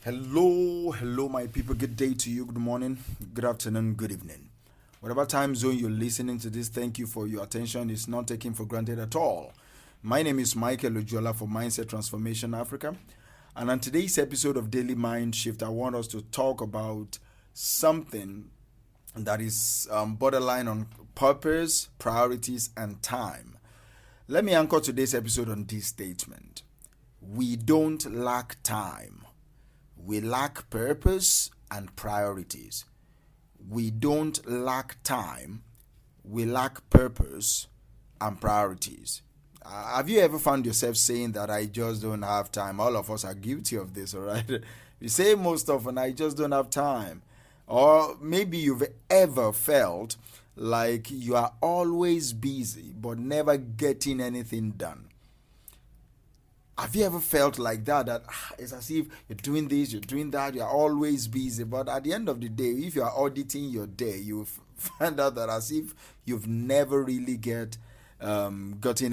Hello, my people. Good day to you. Good morning, good afternoon, good evening. Whatever time zone you're listening to this, thank you for your attention. It's not taken for granted at all. My name is Michael Ojola for Mindset Transformation Africa. And on today's episode of Daily Mind Shift, I want us to talk about something that is borderline on purpose, priorities, and time. Let me anchor today's episode on this statement: we don't lack time. We lack purpose and priorities. We don't lack time. We lack purpose and priorities. Have you ever found yourself saying that I just don't have time? All of us are guilty of this, all right? We say most often, I just don't have time. Or maybe you've ever felt like you are always busy but never getting anything done. Have you ever felt like that? That it's as if you're doing this, you're doing that, you're always busy. But at the end of the day, if you are auditing your day, you find out that as if you've never really gotten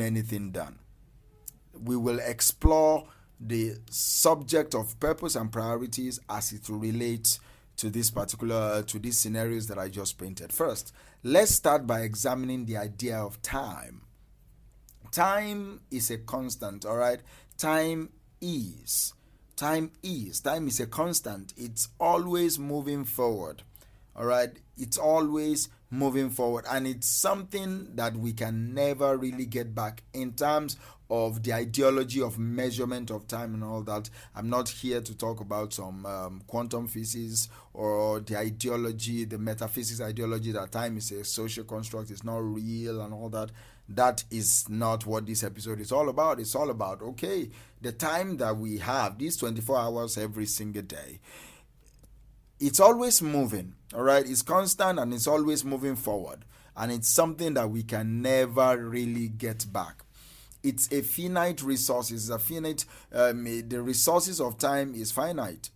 anything done. We will explore the subject of purpose and priorities as it relates to these scenarios that I just painted. First, let's start by examining the idea of time. Time is a constant, all right? Time is a constant. It's always moving forward, all right? It's always moving forward, and it's something that we can never really get back in terms of the ideology of measurement of time and all that. I'm not here to talk about some quantum physics or the metaphysics ideology that time is a social construct, it's not real and all that. That is not what this episode is all about. It's all about, okay, the time that we have, these 24 hours every single day, it's always moving, all right? It's constant and it's always moving forward. And it's something that we can never really get back. It's a finite resource. The resources of time is finite.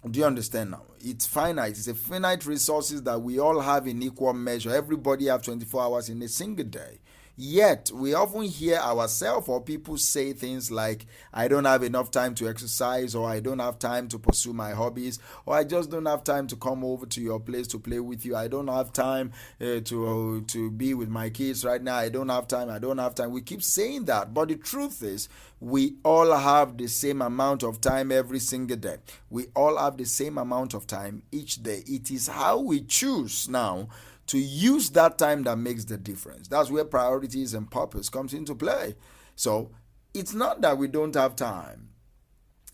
Do you understand now? It's finite. It's a finite resources that we all have in equal measure. Everybody have 24 hours in a single day. Yet, we often hear ourselves or people say things like, I don't have enough time to exercise, or I don't have time to pursue my hobbies, or I just don't have time to come over to your place to play with you. I don't have time to be with my kids right now. I don't have time. We keep saying that. But the truth is, we all have the same amount of time every single day. We all have the same amount of time each day. It is how we choose now to use that time that makes the difference. That's where priorities and purpose comes into play. So it's not that we don't have time.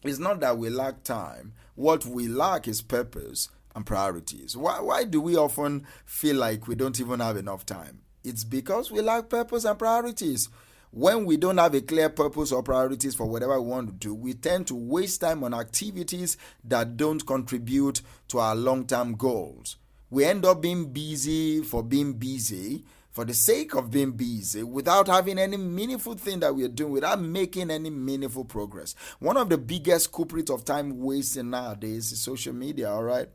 It's not that we lack time. What we lack is purpose and priorities. Why do we often feel like we don't even have enough time? It's because we lack purpose and priorities. When we don't have a clear purpose or priorities for whatever we want to do, we tend to waste time on activities that don't contribute to our long-term goals. We end up being busy for the sake of being busy, without having any meaningful thing that we are doing, without making any meaningful progress. One of the biggest culprits of time wasting nowadays is social media, all right?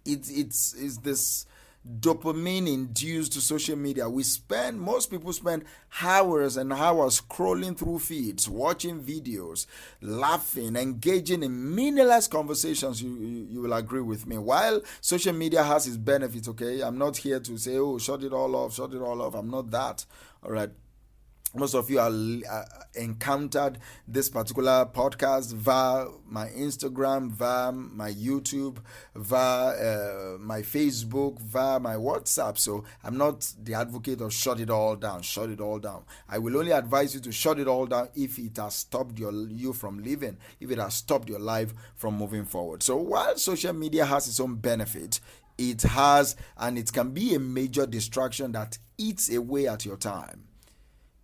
It's this dopamine induced to social media. Most people spend hours and hours scrolling through feeds, watching videos, laughing, engaging in meaningless conversations. You will agree with me. While social media has its benefits, okay, I'm not here to say, oh, shut it all off. I'm not that, all right? Most of you are encountered this particular podcast via my Instagram, via my YouTube, via my Facebook, via my WhatsApp. So I'm not the advocate of shut it all down. I will only advise you to shut it all down if it has stopped you from living, if it has stopped your life from moving forward. So while social media has its own benefits, it can be a major distraction that eats away at your time.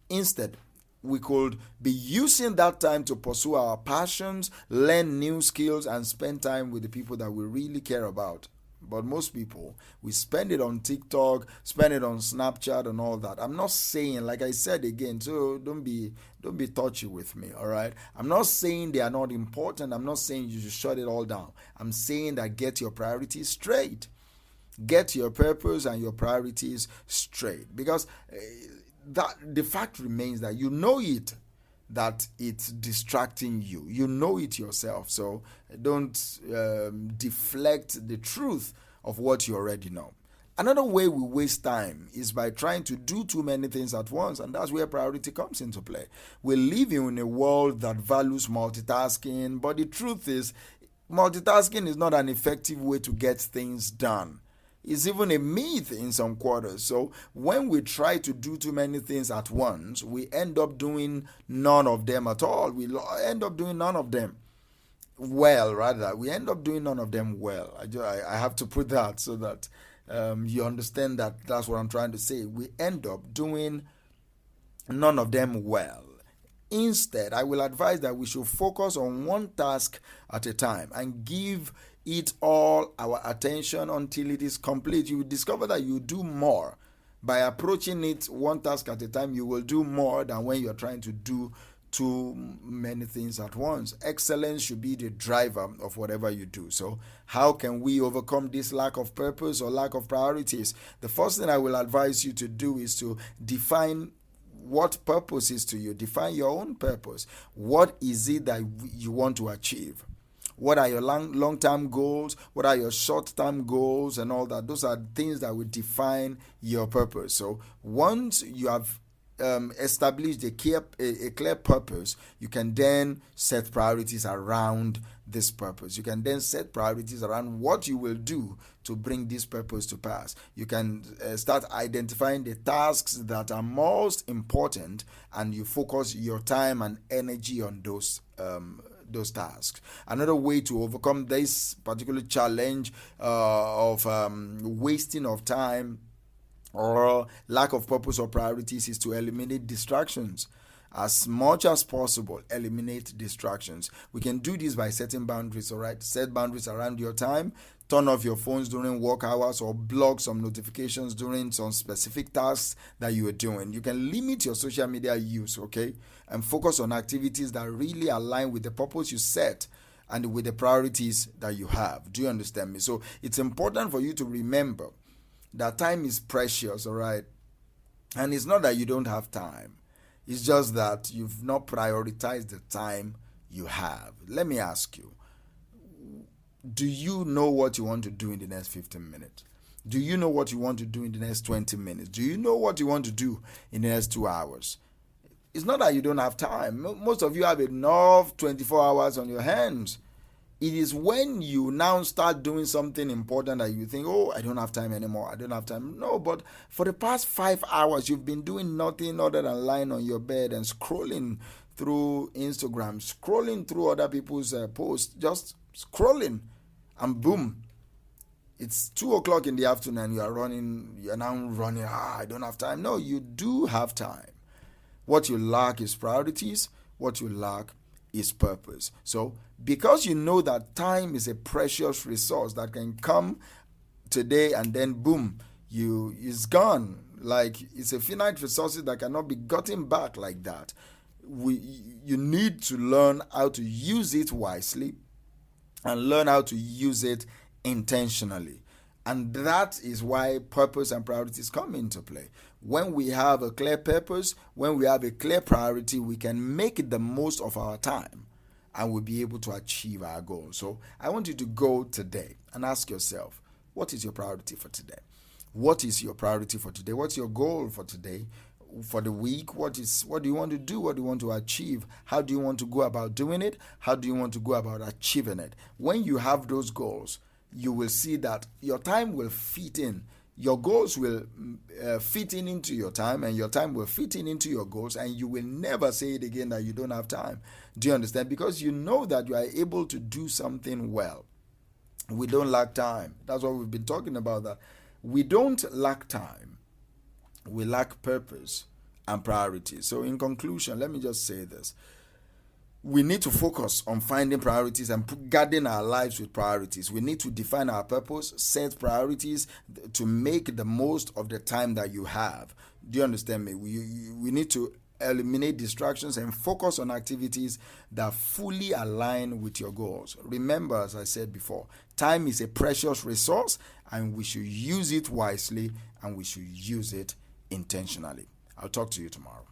Instead, we could be using that time to pursue our passions, learn new skills, and spend time with the people that we really care about. But most people, we spend it on TikTok, spend it on Snapchat and all that. I'm not saying, like I said again, so don't be touchy with me, all right? I'm not saying they are not important. I'm not saying you should shut it all down. I'm saying that get your priorities straight. Get your purpose and your priorities straight. Because that the fact remains that you know it. that it's distracting you. You know it yourself, so don't deflect the truth of what you already know. Another way we waste time is by trying to do too many things at once, and that's where priority comes into play. We live in a world that values multitasking, but the truth is, multitasking is not an effective way to get things done. It's even a myth in some quarters. So when we try to do too many things at once, we end up doing none of them at all. We end up doing none of them well, rather. We end up doing none of them well. I have to put that so that you understand that that's what I'm trying to say. We end up doing none of them well. Instead, I will advise that we should focus on one task at a time and give it all our attention until it is complete. You will discover that you do more. By approaching it one task at a time, you will do more than when you're trying to do too many things at once. Excellence should be the driver of whatever you do. So how can we overcome this lack of purpose or lack of priorities? The first thing I will advise you to do is to define what purpose is to you. Define your own purpose. What is it that you want to achieve? What are your long-term goals? What are your short-term goals and all that? Those are things that will define your purpose. So once you have established a clear purpose, you can then set priorities around this purpose. You can then set priorities around what you will do to bring this purpose to pass. You can start identifying the tasks that are most important, and you focus your time and energy on those tasks. Another way to overcome this particular challenge of wasting of time or lack of purpose or priorities is to eliminate distractions. As much as possible, eliminate distractions. We can do this by setting boundaries, all right? Set boundaries around your time. Turn off your phones during work hours or block some notifications during some specific tasks that you are doing. You can limit your social media use, okay? And focus on activities that really align with the purpose you set and with the priorities that you have. Do you understand me? So it's important for you to remember that time is precious, all right? And it's not that you don't have time. It's just that you've not prioritized the time you have. Let me ask you, do you know what you want to do in the next 15 minutes? Do you know what you want to do in the next 20 minutes? Do you know what you want to do in the next 2 hours? It's not that you don't have time. Most of you have enough 24 hours on your hands. It is when you now start doing something important that you think, oh, I don't have time anymore. I don't have time. No, but for the past 5 hours, you've been doing nothing other than lying on your bed and scrolling through Instagram, scrolling through other people's posts, just scrolling, and boom, it's 2:00 in the afternoon and you're now running, I don't have time. No, you do have time. What you lack is priorities. What you lack is purpose. So because you know that time is a precious resource that can come today and then boom, it's gone. Like it's a finite resource that cannot be gotten back like that. You need to learn how to use it wisely and learn how to use it intentionally. And that is why purpose and priorities come into play. When we have a clear purpose, when we have a clear priority, we can make the most of our time and we'll be able to achieve our goals. So I want you to go today and ask yourself, what is your priority for today? What is your priority for today? What's your goal for today? For the week, what do you want to do? What do you want to achieve? How do you want to go about doing it? How do you want to go about achieving it? When you have those goals, you will see that your time will fit in. Your goals will fit into your time, and your time will fit into your goals, and you will never say it again that you don't have time. Do you understand? Because you know that you are able to do something well. We don't lack time. That's what we've been talking about, that we don't lack time. We lack purpose and priorities. So in conclusion, let me just say this. We need to focus on finding priorities and guarding our lives with priorities. We need to define our purpose, set priorities to make the most of the time that you have. Do you understand me? We need to eliminate distractions and focus on activities that fully align with your goals. Remember, as I said before, time is a precious resource and we should use it wisely and we should use it intentionally. I'll talk to you tomorrow.